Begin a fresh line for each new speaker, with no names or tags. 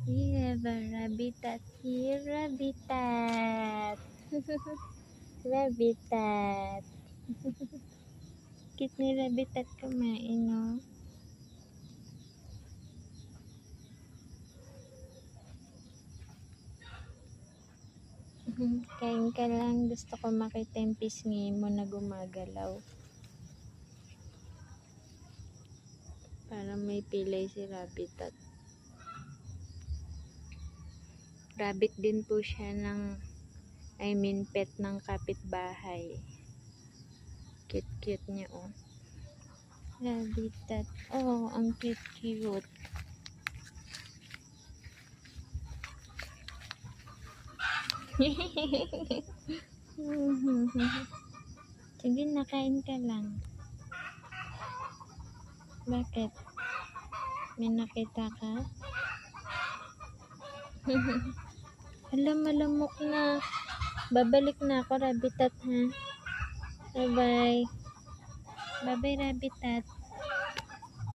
We have a rabbitat here, rabbitat. Rabbitat. Cute ni rabbitat kumain, no? Kain ka lang. Gusto ko makita yung pisngi mo na gumagalaw. Parang may pilay si rabbitat. Rabbit din po siya pet ng kapitbahay. Cute niya, oh. Rabbitat. Oh, ang cute. Sige, nakain ka lang. Bakit? May nakita ka? Alam, malamok na. Babalik na ako, rabbitat, ha? Bye-bye. Bye-bye, rabbitat.